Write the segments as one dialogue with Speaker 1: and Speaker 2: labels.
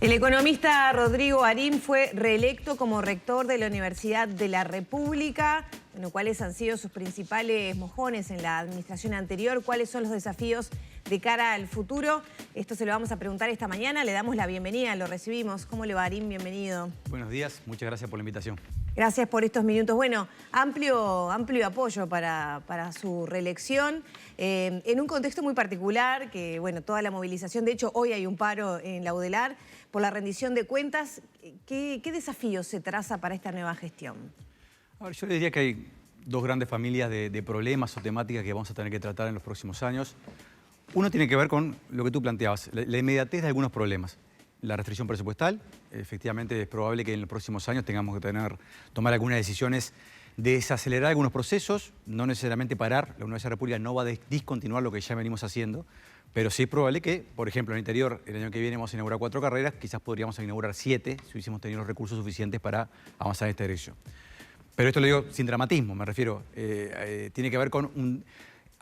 Speaker 1: El economista Rodrigo Arín fue reelecto como rector de la Universidad de la República. Bueno, ¿cuáles han sido sus principales mojones en la administración anterior? ¿Cuáles son los desafíos de cara al futuro? Esto se lo vamos a preguntar esta mañana. Le damos la bienvenida, lo recibimos. ¿Cómo le va, Arín? Bienvenido.
Speaker 2: Buenos días, muchas gracias por la invitación.
Speaker 1: Gracias por estos minutos. Bueno, amplio apoyo para su reelección, en un contexto muy particular, que bueno, toda la movilización, de hecho hoy hay un paro en la UDELAR por la rendición de cuentas. ¿Qué desafíos se traza para esta nueva gestión?
Speaker 2: A ver, yo le diría que hay dos grandes familias de problemas o temáticas que vamos a tener que tratar en los próximos años. Uno tiene que ver con lo que tú planteabas, la inmediatez de algunos problemas. La restricción presupuestal, efectivamente es probable que en los próximos años tengamos que tomar algunas decisiones de desacelerar algunos procesos, no necesariamente parar. La Universidad de la República no va a discontinuar lo que ya venimos haciendo, pero sí es probable que, por ejemplo, en el interior, el año que viene vamos a inaugurar 4 carreras, quizás podríamos inaugurar 7 si hubiésemos tenido los recursos suficientes para avanzar en esta dirección. Pero esto lo digo sin dramatismo, me refiero, tiene que ver con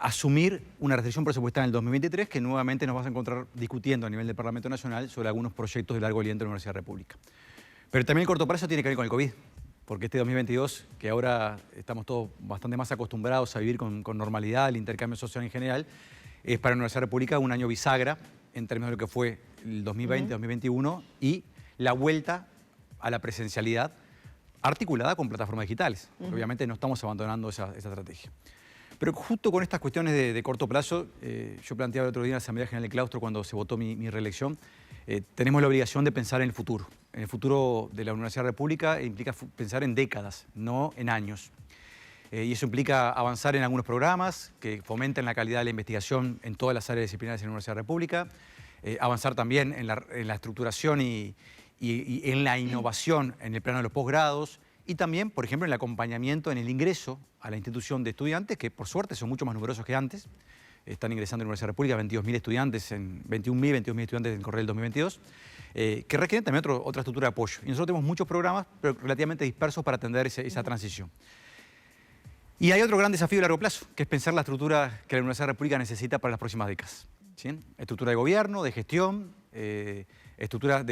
Speaker 2: asumir una restricción presupuestal en el 2023 que nuevamente nos vas a encontrar discutiendo a nivel del Parlamento Nacional sobre algunos proyectos de largo aliento de la Universidad de la República. Pero también el corto plazo tiene que ver con el COVID, porque este 2022, que ahora estamos todos bastante más acostumbrados a vivir con normalidad, el intercambio social en general, es para la Universidad de la República un año bisagra en términos de lo que fue el 2020-2021 y la vuelta a la presencialidad articulada con plataformas digitales. Obviamente no estamos abandonando esa estrategia. Pero justo con estas cuestiones de corto plazo, yo planteaba el otro día en la Asamblea General del Claustro cuando se votó mi reelección, tenemos la obligación de pensar en el futuro. En el futuro de la Universidad de la República implica pensar en décadas, no en años. Y eso implica avanzar en algunos programas que fomenten la calidad de la investigación en todas las áreas disciplinarias de la Universidad de la República, avanzar también en la estructuración y en la innovación en el plano de los posgrados, y también, por ejemplo, en el acompañamiento en el ingreso a la institución de estudiantes, que por suerte son mucho más numerosos que antes. Están ingresando en la Universidad de la República 22.000 estudiantes, 21.000 estudiantes en el correo del 2022, que requieren también otra estructura de apoyo. Y nosotros tenemos muchos programas, pero relativamente dispersos para atender esa transición. Y hay otro gran desafío de largo plazo, que es pensar la estructura que la Universidad de la República necesita para las próximas décadas. ¿Sí? Estructura de gobierno, de gestión, estructura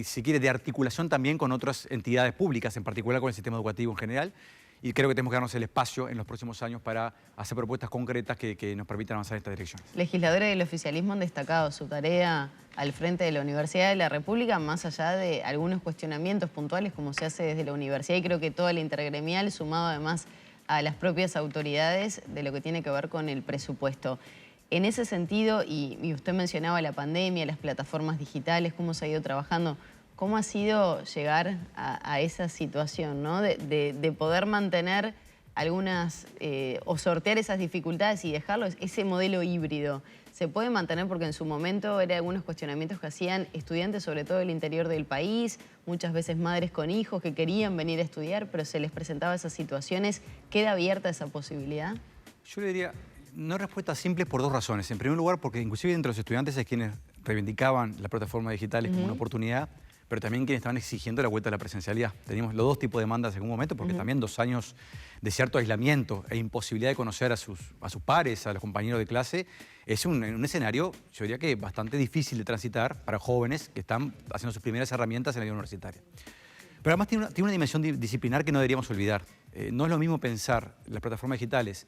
Speaker 2: si quiere, de articulación también con otras entidades públicas, en particular con el sistema educativo en general. Y creo que tenemos que darnos el espacio en los próximos años para hacer propuestas concretas que nos permitan avanzar en esta dirección.
Speaker 3: Legisladores del oficialismo han destacado su tarea al frente de la Universidad de la República, más allá de algunos cuestionamientos puntuales como se hace desde la universidad, y creo que toda la intergremial, sumado además a las propias autoridades de lo que tiene que ver con el presupuesto. En ese sentido, y usted mencionaba la pandemia, las plataformas digitales, cómo se ha ido trabajando, ¿cómo ha sido llegar a esa situación, ¿no? de poder mantener algunas, o sortear esas dificultades y dejarlo, ese modelo híbrido? ¿Se puede mantener? Porque en su momento eran algunos cuestionamientos que hacían estudiantes, sobre todo del interior del país, muchas veces madres con hijos que querían venir a estudiar, pero se les presentaba esas situaciones. ¿Queda abierta esa posibilidad?
Speaker 2: Yo le diría, no respuesta simple por dos razones. En primer lugar, porque inclusive entre los estudiantes es quienes reivindicaban las plataformas digitales como una oportunidad, pero también quienes estaban exigiendo la vuelta a la presencialidad. Teníamos los dos tipos de demandas en algún momento, porque también 2 años de cierto aislamiento e imposibilidad de conocer a sus pares, a los compañeros de clase, es un escenario, yo diría que bastante difícil de transitar para jóvenes que están haciendo sus primeras herramientas en la vida universitaria. Pero además tiene una dimensión disciplinar que no deberíamos olvidar. No es lo mismo pensar las plataformas digitales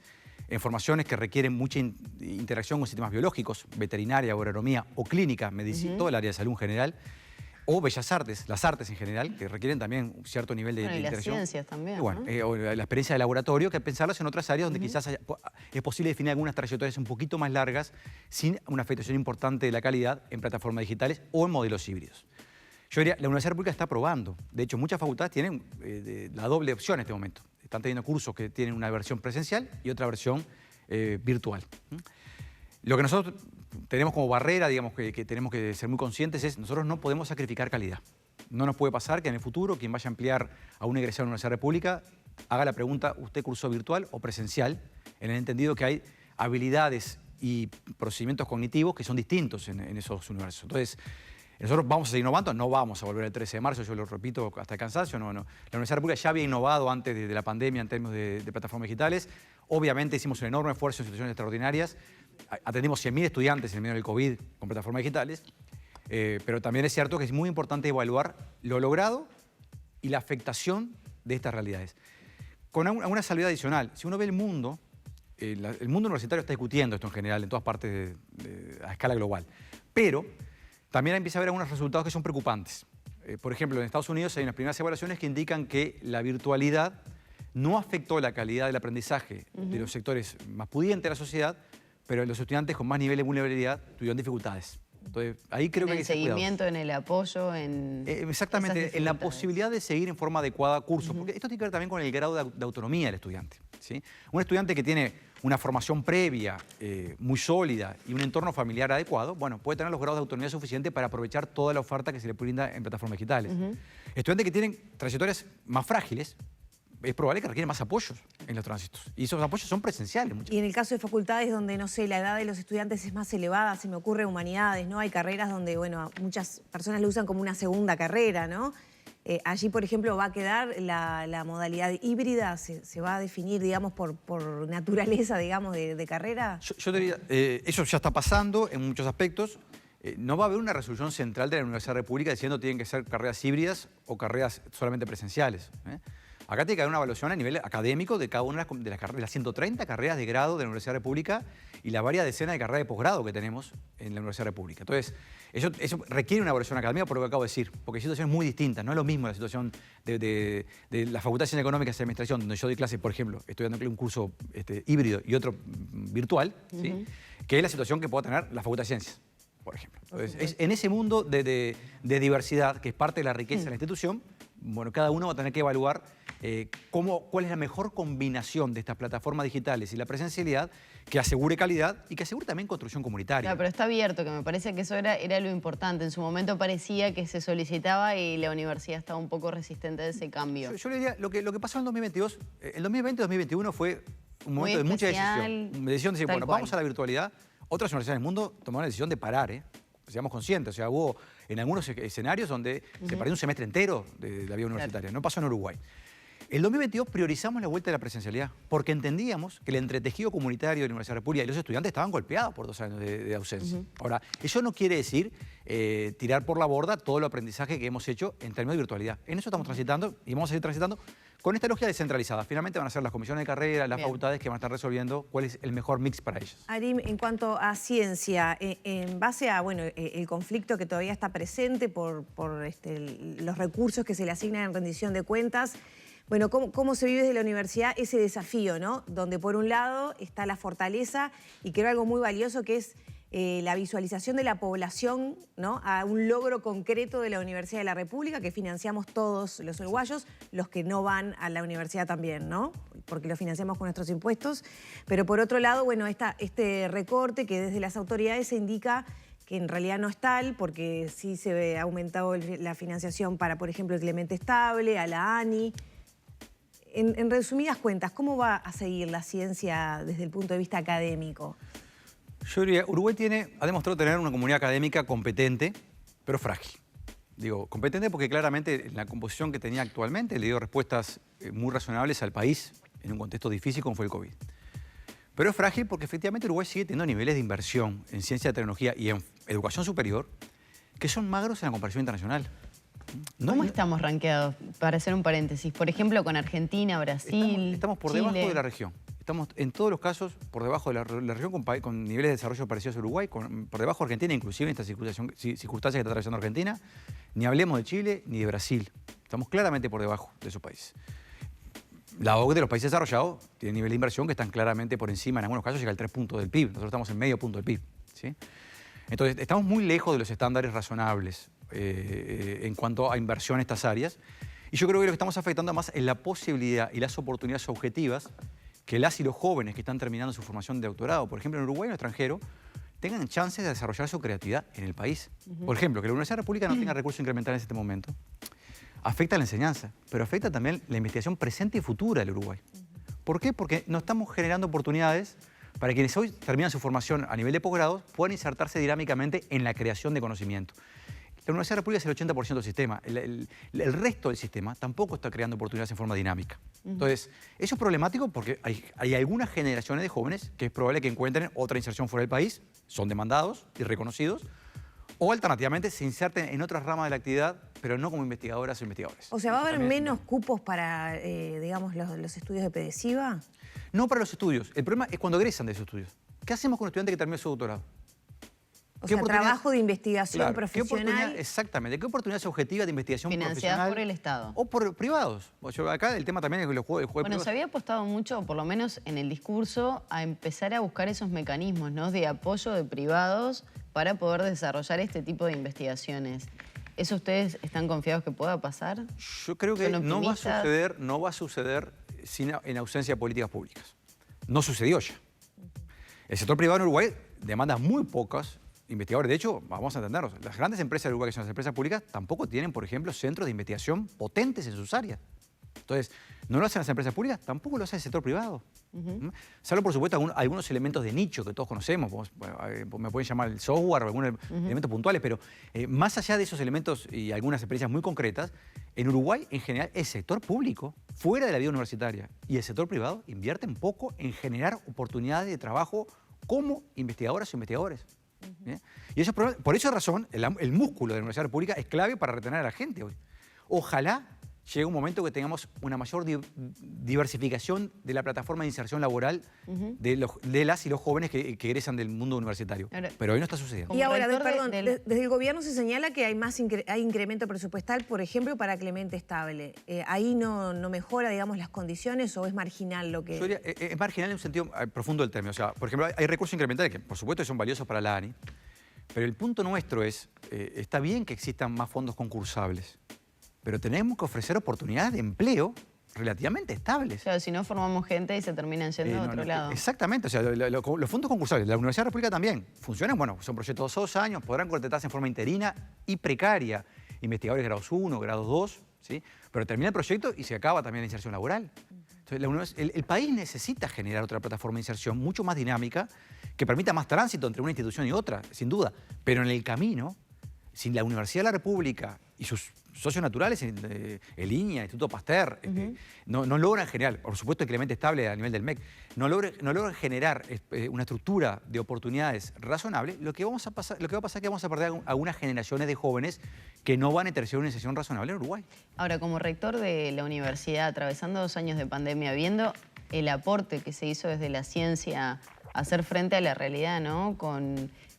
Speaker 2: en formaciones que requieren mucha interacción con sistemas biológicos, veterinaria, agronomía o clínica, medicina, todo el área de salud en general, o bellas artes, las artes en general, que requieren también un cierto nivel de interacción.
Speaker 3: Y las ciencias también,
Speaker 2: bueno,
Speaker 3: ¿no?
Speaker 2: O la experiencia de laboratorio, que pensarlas en otras áreas donde quizás es posible definir algunas trayectorias un poquito más largas sin una afectación importante de la calidad en plataformas digitales o en modelos híbridos. Yo diría, la Universidad de la República está probando. De hecho, muchas facultades tienen la doble opción en este momento. Están teniendo cursos que tienen una versión presencial y otra versión virtual. Lo que nosotros tenemos como barrera, digamos, que tenemos que ser muy conscientes es nosotros no podemos sacrificar calidad. No nos puede pasar que en el futuro quien vaya a ampliar a un egresado de la Universidad de la República haga la pregunta, ¿usted cursó virtual o presencial? En el entendido que hay habilidades y procedimientos cognitivos que son distintos en esos universos. Entonces, nosotros vamos a seguir innovando, no vamos a volver el 13 de marzo, yo lo repito hasta el cansancio, no. La Universidad de la República ya había innovado antes de la pandemia en términos de plataformas digitales. Obviamente hicimos un enorme esfuerzo en situaciones extraordinarias. Atendimos 100.000 estudiantes en el medio del COVID con plataformas digitales. Pero también es cierto que es muy importante evaluar lo logrado y la afectación de estas realidades. Con una salvedad adicional, si uno ve el mundo universitario está discutiendo esto en general, en todas partes a escala global, pero también empieza a haber algunos resultados que son preocupantes. Por ejemplo, en Estados Unidos hay unas primeras evaluaciones que indican que la virtualidad no afectó la calidad del aprendizaje de los sectores más pudientes de la sociedad, pero los estudiantes con más nivel de vulnerabilidad tuvieron dificultades. Entonces, ahí creo que hay que ser cuidadosos.
Speaker 3: En el seguimiento, en el apoyo, en...
Speaker 2: Exactamente, en la posibilidad de seguir en forma adecuada cursos, porque esto tiene que ver también con el grado de autonomía del estudiante, ¿sí? Un estudiante que tiene una formación previa muy sólida y un entorno familiar adecuado, bueno, puede tener los grados de autonomía suficientes para aprovechar toda la oferta que se le brinda en plataformas digitales. Estudiantes que tienen trayectorias más frágiles, es probable que requieren más apoyos en los tránsitos. Y esos apoyos son presenciales.
Speaker 1: Y en el caso de facultades donde, no sé, la edad de los estudiantes es más elevada, se me ocurre humanidades, ¿no? Hay carreras donde, bueno, muchas personas lo usan como una segunda carrera, ¿no? Allí, por ejemplo, va a quedar la modalidad híbrida, se va a definir, digamos, por naturaleza, digamos, de carrera.
Speaker 2: Yo diría, eso ya está pasando en muchos aspectos. No va a haber una resolución central de la Universidad República diciendo que tienen que ser carreras híbridas o carreras solamente presenciales. Acá tiene que haber una evaluación a nivel académico de cada una de las carreras, las 130 carreras de grado de la Universidad República y la varias decenas de carreras de posgrado que tenemos en la Universidad República. Entonces, eso requiere una evaluación académica por lo que acabo de decir, porque hay situaciones muy distintas. No es lo mismo la situación de la Facultad de Ciencias Económicas y Administración, donde yo doy clase, por ejemplo, estoy dando un curso híbrido y otro virtual, ¿sí? Que es la situación que pueda tener la Facultad de Ciencias, por ejemplo. Entonces, es en ese mundo de diversidad, que es parte de la riqueza de la institución, bueno, cada uno va a tener que evaluar cuál es la mejor combinación de estas plataformas digitales y la presencialidad que asegure calidad y que asegure también construcción comunitaria.
Speaker 3: Claro, pero está abierto, que me parece que eso era lo importante. En su momento parecía que se solicitaba y la universidad estaba un poco resistente de ese cambio.
Speaker 2: Yo le diría, lo que pasó en el 2022, el 2020-2021 fue un momento de mucha decisión. Una decisión de decir, bueno, vamos a la virtualidad. Otras universidades del mundo tomaron la decisión de parar, seamos conscientes. O sea, hubo en algunos escenarios donde se perdió un semestre entero de la vida universitaria. No pasó en Uruguay. El 2022 priorizamos la vuelta de la presencialidad porque entendíamos que el entretejido comunitario de la Universidad República y los estudiantes estaban golpeados por 2 años de ausencia. Ahora, eso no quiere decir tirar por la borda todo el aprendizaje que hemos hecho en términos de virtualidad. En eso estamos transitando y vamos a seguir transitando con esta lógica descentralizada. Finalmente van a ser las comisiones de carrera, las facultades que van a estar resolviendo cuál es el mejor mix para ellas.
Speaker 1: Arim, en cuanto a ciencia, en base a el conflicto que todavía está presente por los recursos que se le asignan en rendición de cuentas, bueno, ¿cómo se vive desde la universidad ese desafío, ¿no? Donde por un lado está la fortaleza y creo algo muy valioso que es la visualización de la población, ¿no? A un logro concreto de la Universidad de la República que financiamos todos los uruguayos, los que no van a la universidad también, ¿no? Porque lo financiamos con nuestros impuestos. Pero por otro lado, bueno, este recorte que desde las autoridades se indica que en realidad no es tal, porque sí se ha aumentado la financiación para, por ejemplo, el Clemente Estable, a la ANI. En resumidas cuentas, ¿cómo va a seguir la ciencia desde el punto de vista académico?
Speaker 2: Yo diría, Uruguay ha demostrado tener una comunidad académica competente, pero frágil. Digo, competente porque claramente la composición que tenía actualmente le dio respuestas muy razonables al país en un contexto difícil como fue el COVID. Pero es frágil porque efectivamente Uruguay sigue teniendo niveles de inversión en ciencia y tecnología y en educación superior que son magros en la comparación internacional.
Speaker 3: ¿Cómo estamos rankeados? Para hacer un paréntesis, por ejemplo, con Argentina, Brasil,
Speaker 2: Estamos por
Speaker 3: Chile.
Speaker 2: debajo de la región. Estamos en todos los casos por debajo de la región con niveles de desarrollo parecidos a Uruguay, por debajo de Argentina, inclusive en esta circunstancia que está atravesando Argentina. Ni hablemos de Chile ni de Brasil. Estamos claramente por debajo de esos países. La OCDE de los países desarrollados tiene nivel de inversión que están claramente por encima, en algunos casos llega al 3 puntos del PIB. Nosotros estamos en medio punto del PIB. ¿Sí? Entonces, estamos muy lejos de los estándares razonables en cuanto a inversión en estas áreas. Y yo creo que lo que estamos afectando más es la posibilidad y las oportunidades objetivas que las y los jóvenes que están terminando su formación de doctorado, por ejemplo en Uruguay o en el extranjero, tengan chances de desarrollar su creatividad en el país. Por ejemplo, que la Universidad República no tenga recursos incrementales en este momento, afecta a la enseñanza, pero afecta también la investigación presente y futura del Uruguay. ¿Por qué? Porque no estamos generando oportunidades para quienes hoy terminan su formación a nivel de posgrado puedan insertarse dinámicamente en la creación de conocimiento. La Universidad República es el 80% del sistema. El resto del sistema tampoco está creando oportunidades en forma dinámica. Entonces, eso es problemático porque hay algunas generaciones de jóvenes que es probable que encuentren otra inserción fuera del país, son demandados y reconocidos, O alternativamente se inserten en otras ramas de la actividad, pero no como investigadoras o investigadores.
Speaker 1: O sea, ¿va a haber
Speaker 2: También-
Speaker 1: menos cupos para, digamos, los estudios de PEDESIVA?
Speaker 2: No para los estudios. El problema es cuando egresan de esos estudios. ¿Qué hacemos con un estudiante que termina su doctorado?
Speaker 1: O
Speaker 2: ¿Qué
Speaker 1: sea,
Speaker 2: oportunidades?
Speaker 1: trabajo de investigación
Speaker 2: Claro, ¿qué
Speaker 1: profesional.
Speaker 2: oportunidad- exactamente. ¿Qué oportunidades objetivas de investigación
Speaker 3: Financiadas
Speaker 2: profesional?
Speaker 3: por el Estado.
Speaker 2: O por privados. Acá el tema también es que el juego
Speaker 3: Bueno,
Speaker 2: privado.
Speaker 3: se había apostado mucho, por lo menos en el discurso, a empezar a buscar esos mecanismos, ¿no?, de apoyo de privados para poder desarrollar este tipo de investigaciones. ¿Eso ustedes están confiados que pueda pasar?
Speaker 2: Yo creo que
Speaker 3: ¿Son
Speaker 2: no va
Speaker 3: optimistas?
Speaker 2: a suceder en ausencia de políticas públicas. No sucedió ya. El sector privado en Uruguay demanda muy pocos investigadores. De hecho, vamos a entendernos, las grandes empresas de Uruguay, que son las empresas públicas, tampoco tienen, por ejemplo, centros de investigación potentes en sus áreas. Entonces, no lo hacen las empresas públicas, tampoco lo hace el sector privado. Salvo, por supuesto, algunos elementos de nicho que todos conocemos. Me pueden llamar el software o algunos elementos puntuales, pero más allá de esos elementos y algunas experiencias muy concretas, en Uruguay, en general, el sector público, fuera de la vida universitaria, y el sector privado invierten poco en generar oportunidades de trabajo como investigadoras o investigadores. ¿Bien? Y eso, por esa razón, el músculo de la Universidad Pública es clave para retener a la gente hoy. Ojalá llegue un momento que tengamos una mayor diversificación de la plataforma de inserción laboral de las y los jóvenes que egresan del mundo universitario. Pero hoy no está sucediendo.
Speaker 1: Y ahora,
Speaker 3: rector
Speaker 1: perdón, desde el gobierno se señala que hay incremento presupuestal, por ejemplo, para Clemente Estable. ¿Ahí no mejora, digamos, las condiciones o es marginal lo que...?
Speaker 2: Yo diría, es marginal en un sentido profundo del término. O sea, por ejemplo, hay recursos incrementales que, por supuesto, son valiosos para la ANI, pero el punto nuestro es, está bien que existan más fondos concursables, pero tenemos que ofrecer oportunidades de empleo relativamente estables.
Speaker 3: Claro, si no formamos gente y se terminan yendo a otro lado.
Speaker 2: Exactamente, o sea, los fondos concursables de la Universidad República también funcionan, bueno, son proyectos de 2 años, podrán contratarse en forma interina y precaria, investigadores grados 1, grados 2, ¿sí? Pero termina el proyecto y se acaba también la inserción laboral. Entonces, el país necesita generar otra plataforma de inserción mucho más dinámica que permita más tránsito entre una institución y otra, sin duda, pero en el camino, sin la Universidad de la República y sus socios naturales, el INIA, Instituto Pasteur, no logran generar, por supuesto, el Clemente Estable a nivel del MEC, no logran generar una estructura de oportunidades razonables, lo que va a pasar es que vamos a perder algunas generaciones de jóvenes que no van a ejercer una inserción razonable en Uruguay.
Speaker 3: Ahora, como rector de la universidad, atravesando 2 años de pandemia, viendo el aporte que se hizo desde la ciencia a hacer frente a la realidad, ¿no?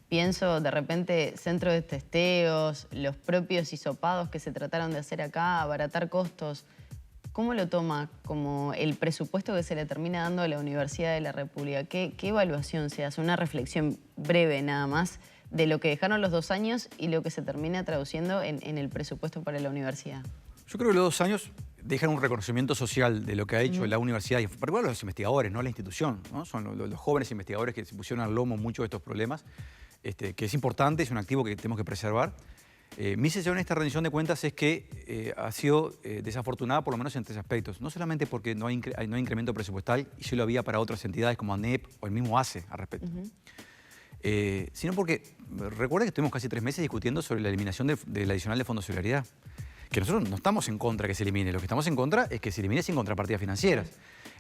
Speaker 3: Pienso de repente centros de testeos, los propios hisopados que se trataron de hacer acá, abaratar costos. ¿Cómo lo toma como el presupuesto que se le termina dando a la Universidad de la República? ¿Qué evaluación se hace? Una reflexión breve nada más de lo que dejaron los 2 años y lo que se termina traduciendo en el presupuesto para la universidad.
Speaker 2: Yo creo que los 2 años dejan un reconocimiento social de lo que ha hecho la universidad, y en particular los investigadores, no la institución, ¿no? Son los jóvenes investigadores que se pusieron al lomo muchos de estos problemas, que es importante, es un activo que tenemos que preservar. Mi sensación en esta rendición de cuentas es que ha sido desafortunada por lo menos en 3 aspectos. No solamente porque no hay incremento presupuestal, y sí lo había para otras entidades como ANEP o el mismo ACE al respecto. Sino porque, recuerda que estuvimos casi 3 meses discutiendo sobre la eliminación del adicional de Fondo de Solidaridad. Que nosotros no estamos en contra de que se elimine, lo que estamos en contra es que se elimine sin contrapartidas financieras.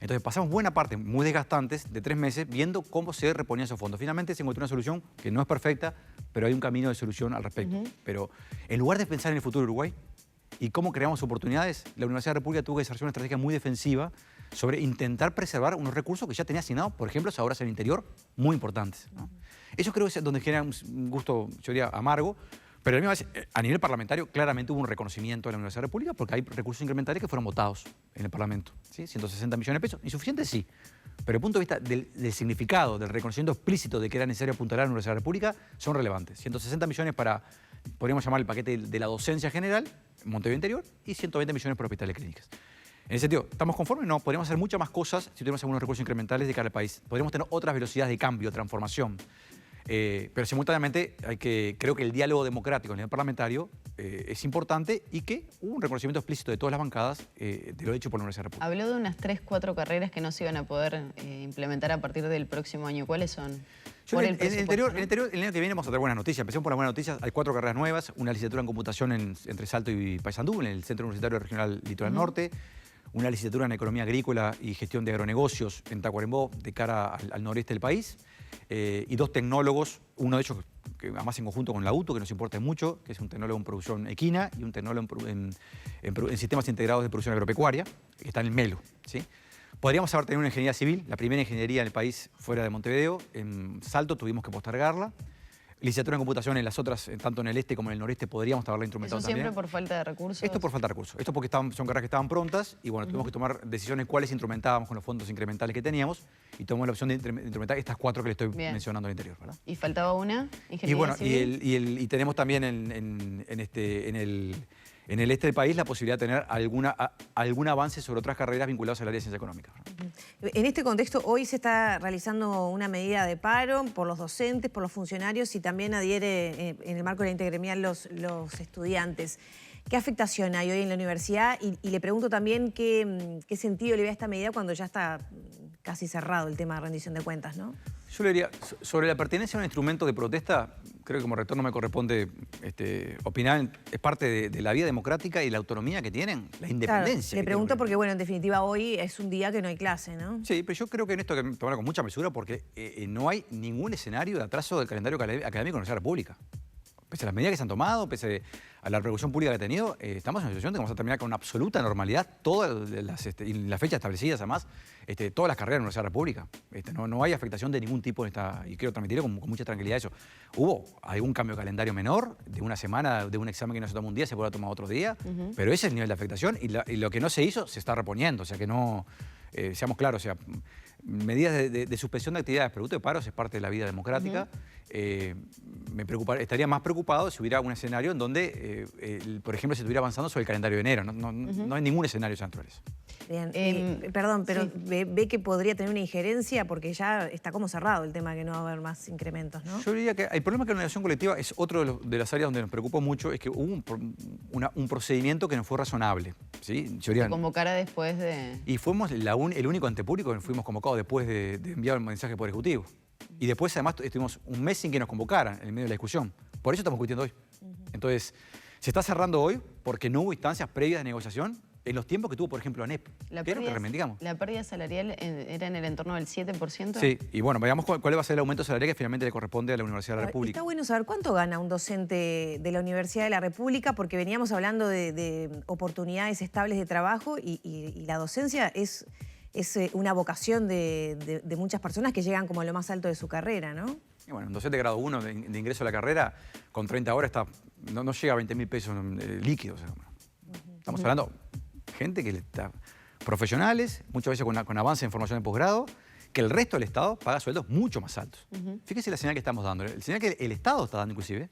Speaker 2: Entonces pasamos buena parte, muy desgastantes, de 3 meses viendo cómo se reponían esos fondos. Finalmente se encontró una solución que no es perfecta, pero hay un camino de solución al respecto. Pero en lugar de pensar en el futuro de Uruguay y cómo creamos oportunidades, la Universidad de la República tuvo que desarrollar una estrategia muy defensiva sobre intentar preservar unos recursos que ya tenía asignados, por ejemplo, ahora en el interior, muy importantes, ¿no? Eso creo que es donde genera un gusto, yo diría, amargo. Pero a nivel parlamentario, claramente hubo un reconocimiento de la Universidad de la República porque hay recursos incrementales que fueron votados en el Parlamento. ¿Sí? 160 millones de pesos. Insuficiente, sí. Pero desde el punto de vista del significado, del reconocimiento explícito de que era necesario apuntalar a la Universidad de la República, son relevantes. 160 millones para, podríamos llamar el paquete de la docencia general, Montevideo Interior, y 120 millones para hospitales clínicas. En ese sentido, ¿estamos conformes? No, podríamos hacer muchas más cosas si tuviéramos algunos recursos incrementales de cara al país. Podríamos tener otras velocidades de cambio, transformación. Pero simultáneamente creo que el diálogo democrático a nivel parlamentario es importante y que hubo un reconocimiento explícito de todas las bancadas de lo hecho por la Universidad de la República.
Speaker 3: Habló de unas 3-4 carreras que no se iban a poder implementar a partir del próximo año. ¿Cuáles son?
Speaker 2: En el año que viene vamos a tener buenas noticias. Empecemos por las buenas noticias. Hay 4 carreras nuevas, una licenciatura en computación entre Salto y Paysandú, en el Centro Universitario Regional Litoral Norte, una licenciatura en Economía Agrícola y Gestión de Agronegocios en Tacuarembó, de cara al noreste del país, y 2 tecnólogos, uno de ellos que además en conjunto con la UTO, que nos importa mucho, que es un tecnólogo en producción equina y un tecnólogo en sistemas integrados de producción agropecuaria, que está en el MELO, ¿sí? Podríamos haber tenido una ingeniería civil, la primera ingeniería en el país fuera de Montevideo. En Salto tuvimos que postergarla. Licenciatura en computación en las otras, tanto en el este como en el noreste, podríamos haberla instrumentado
Speaker 3: ¿Eso
Speaker 2: también.
Speaker 3: siempre por falta de recursos?
Speaker 2: Esto por falta de recursos. Esto porque son carreras que estaban prontas y bueno, tuvimos que tomar decisiones cuáles instrumentábamos con los fondos incrementales que teníamos y tomamos la opción de instrumentar estas 4 que le estoy mencionando al interior, ¿verdad?
Speaker 3: ¿Y faltaba una?
Speaker 2: Y bueno, y tenemos también en el este del país la posibilidad de tener algún avance sobre otras carreras vinculadas al área de ciencia económica.
Speaker 1: En este contexto, hoy se está realizando una medida de paro por los docentes, por los funcionarios y también adhiere en el marco de la intergremial los estudiantes. ¿Qué afectación hay hoy en la universidad? Y le pregunto también qué sentido le ve a esta medida cuando ya está casi cerrado el tema de rendición de cuentas, ¿no?
Speaker 2: Yo le diría, sobre la pertenencia a un instrumento de protesta, creo que como rector no me corresponde opinar, es parte de la vida democrática y la autonomía que tienen, la independencia.
Speaker 1: Claro, le pregunto porque, bueno, en definitiva hoy es un día que no hay clase, ¿no?
Speaker 2: Sí, pero yo creo que en esto hay que tomarlo con mucha mesura porque no hay ningún escenario de atraso del calendario académico de la Universidad República. Pese a las medidas que se han tomado, pese a la repercusión pública que ha tenido, estamos en una situación de que vamos a terminar con absoluta normalidad todas las fechas establecidas, además, todas las carreras de la Universidad República. No hay afectación de ningún tipo en esta, y quiero transmitirlo con mucha tranquilidad eso. Hubo algún cambio de calendario menor, de una semana, de un examen que no se toma un día, se podrá tomar otro día, pero ese es el nivel de afectación y lo que no se hizo se está reponiendo, o sea que no, seamos claros, o sea, medidas de suspensión de actividades producto de paros es parte de la vida democrática. Estaría más preocupado si hubiera un escenario en donde, por ejemplo, se estuviera avanzando sobre el calendario de enero. No hay ningún escenario central eso.
Speaker 1: Bien, perdón, pero
Speaker 3: sí.
Speaker 1: ve que podría tener una injerencia porque ya está como cerrado el tema de que no va a haber más incrementos, ¿no?
Speaker 2: Yo diría que el problema que la negociación colectiva es otro de las áreas donde nos preocupa mucho, es que hubo un procedimiento que no fue razonable, ¿sí?
Speaker 3: Se convocara después de...
Speaker 2: Y fuimos el único ente público que fuimos convocados después de enviar el mensaje por ejecutivo. Y después, además, estuvimos un mes sin que nos convocaran en el medio de la discusión. Por eso estamos discutiendo hoy. Entonces, se está cerrando hoy porque no hubo instancias previas de negociación en los tiempos que tuvo, por ejemplo, ANEP. ¿Qué es lo que reivindicamos?
Speaker 3: ¿La pérdida salarial era en el entorno del 7%?
Speaker 2: Sí, y bueno, veamos cuál va a ser el aumento salarial que finalmente le corresponde a la Universidad de la República.
Speaker 1: Está bueno saber cuánto gana un docente de la Universidad de la República, porque veníamos hablando de oportunidades estables de trabajo y la docencia es una vocación de muchas personas que llegan como a lo más alto de su carrera, ¿no?
Speaker 2: Y bueno, un docente de grado 1 de ingreso a la carrera, con 30 horas no llega a 20.000 pesos líquidos. O sea, estamos hablando de gente que está profesionales, muchas veces con avance en formación de posgrado, que el resto del Estado paga sueldos mucho más altos. Fíjese la señal que estamos dando. El señal que el Estado está dando, inclusive,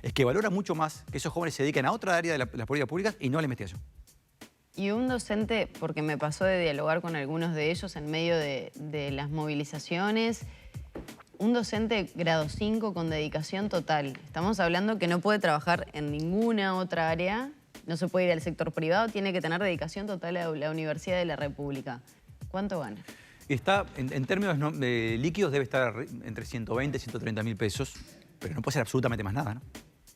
Speaker 2: es que valora mucho más que esos jóvenes se dediquen a otra área de las políticas públicas y no a la investigación.
Speaker 3: Y un docente, porque me pasó de dialogar con algunos de ellos en medio de las movilizaciones, un docente grado 5 con dedicación total. Estamos hablando que no puede trabajar en ninguna otra área, no se puede ir al sector privado, tiene que tener dedicación total a la Universidad de la República. ¿Cuánto gana?
Speaker 2: Está, en términos de líquidos, debe estar entre 120 y 130 mil pesos, pero no puede ser absolutamente más nada, ¿no?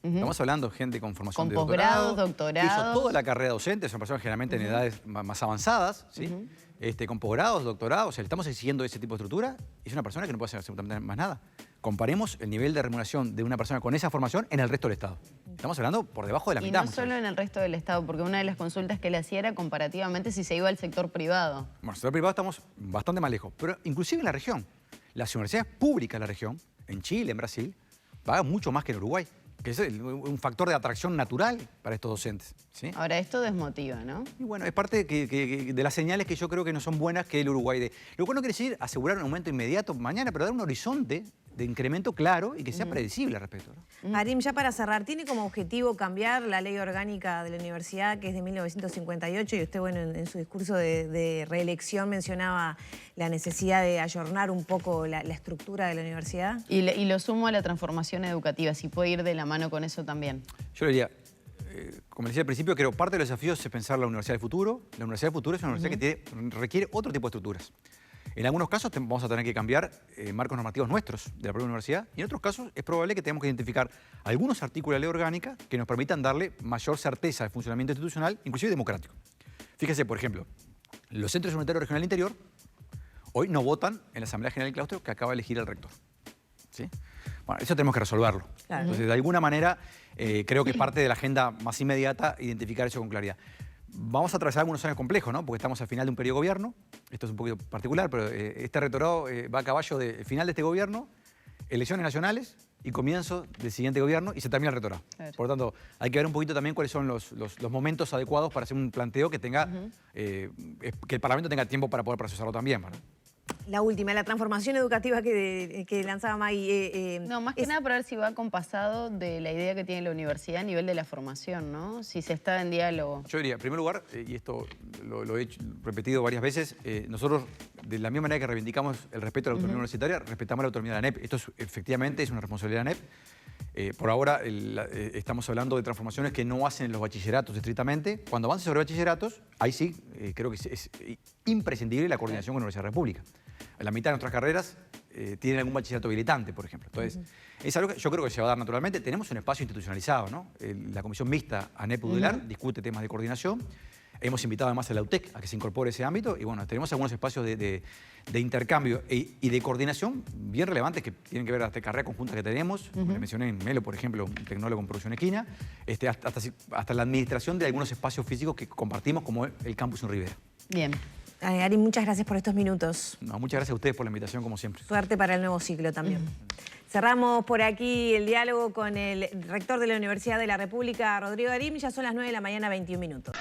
Speaker 2: Estamos hablando de gente con formación de
Speaker 3: posgrados, doctorados.
Speaker 2: Hizo toda la carrera docente, son personas generalmente en edades más avanzadas, ¿sí? Con posgrados, doctorados, o sea, le estamos exigiendo ese tipo de estructura y es una persona que no puede hacer absolutamente más nada. Comparemos el nivel de remuneración de una persona con esa formación en el resto del Estado. Estamos hablando por debajo de la mitad.
Speaker 3: Y no solo en el resto del Estado, porque una de las consultas que le hacía era comparativamente si se iba al sector privado. Bueno,
Speaker 2: en el sector privado estamos bastante más lejos, pero inclusive en la región. Las universidades públicas de la región, en Chile, en Brasil, pagan mucho más que en Uruguay, que es un factor de atracción natural para estos docentes, ¿sí?
Speaker 3: Ahora, esto desmotiva, ¿no?
Speaker 2: Y bueno, es parte de las señales que yo creo que no son buenas que el Uruguay. Lo cual no quiere decir asegurar un aumento inmediato mañana, pero dar un horizonte de incremento claro y que sea predecible al respecto, ¿no?
Speaker 1: Arim, ya para cerrar, ¿tiene como objetivo cambiar la ley orgánica de la universidad, que es de 1958? Y usted, bueno, en su discurso de reelección mencionaba la necesidad de ayornar un poco la estructura de la universidad.
Speaker 3: Y lo sumo a la transformación educativa, si puede ir de la mano con eso también.
Speaker 2: Yo le diría, como decía al principio, creo que parte de los desafíos es pensar la universidad del futuro. La universidad del futuro es una universidad que requiere otro tipo de estructuras. En algunos casos vamos a tener que cambiar marcos normativos nuestros de la propia universidad y en otros casos es probable que tengamos que identificar algunos artículos de la ley orgánica que nos permitan darle mayor certeza de funcionamiento institucional, inclusive democrático. Fíjese, por ejemplo, los centros unitarios regional interior hoy no votan en la Asamblea General del Claustro que acaba de elegir el rector, ¿sí? Bueno, eso tenemos que resolverlo.
Speaker 1: Claro.
Speaker 2: Entonces, de alguna manera, creo que es parte de la agenda más inmediata identificar eso con claridad. Vamos a atravesar algunos años complejos, ¿no? Porque estamos al final de un periodo de gobierno. Esto es un poquito particular, pero este rectorado va a caballo del final de este gobierno, elecciones nacionales y comienzo del siguiente gobierno y se termina el rectorado.
Speaker 3: Claro.
Speaker 2: Por lo tanto, hay que ver un poquito también cuáles son los momentos adecuados para hacer un planteo que tenga, que el Parlamento tenga tiempo para poder procesarlo también, ¿no?
Speaker 1: La última, la transformación educativa que lanzaba Maggie.
Speaker 3: No, más que nada para ver si va acompasado de la idea que tiene la universidad a nivel de la formación, ¿no? Si se está en diálogo.
Speaker 2: Yo diría, en primer lugar, y esto lo he repetido varias veces, nosotros, de la misma manera que reivindicamos el respeto a la autonomía universitaria, respetamos la autonomía de la ANEP. Esto efectivamente es una responsabilidad de la ANEP. Por ahora estamos hablando de transformaciones que no hacen los bachilleratos estrictamente. Cuando avance sobre bachilleratos, ahí sí creo que es imprescindible la coordinación con la Universidad de la República. La mitad de nuestras carreras tienen algún bachillerato habilitante, por ejemplo. Entonces, es algo que yo creo que se va a dar naturalmente. Tenemos un espacio institucionalizado, ¿no? La Comisión Mixta ANEP-UDELAR discute temas de coordinación. Hemos invitado además a la UTEC a que se incorpore ese ámbito y bueno, tenemos algunos espacios de intercambio y de coordinación bien relevantes que tienen que ver hasta carrera conjunta que tenemos. Le mencioné en Melo, por ejemplo, un tecnólogo en producción equina, hasta la administración de algunos espacios físicos que compartimos como el campus en Rivera.
Speaker 3: Bien.
Speaker 1: Ari, muchas gracias por estos minutos.
Speaker 2: No, muchas gracias a ustedes por la invitación, como siempre.
Speaker 1: Suerte para el nuevo ciclo también. Cerramos por aquí el diálogo con el rector de la Universidad de la República, Rodrigo Arim. Ya son las 9 de la mañana, 21 minutos.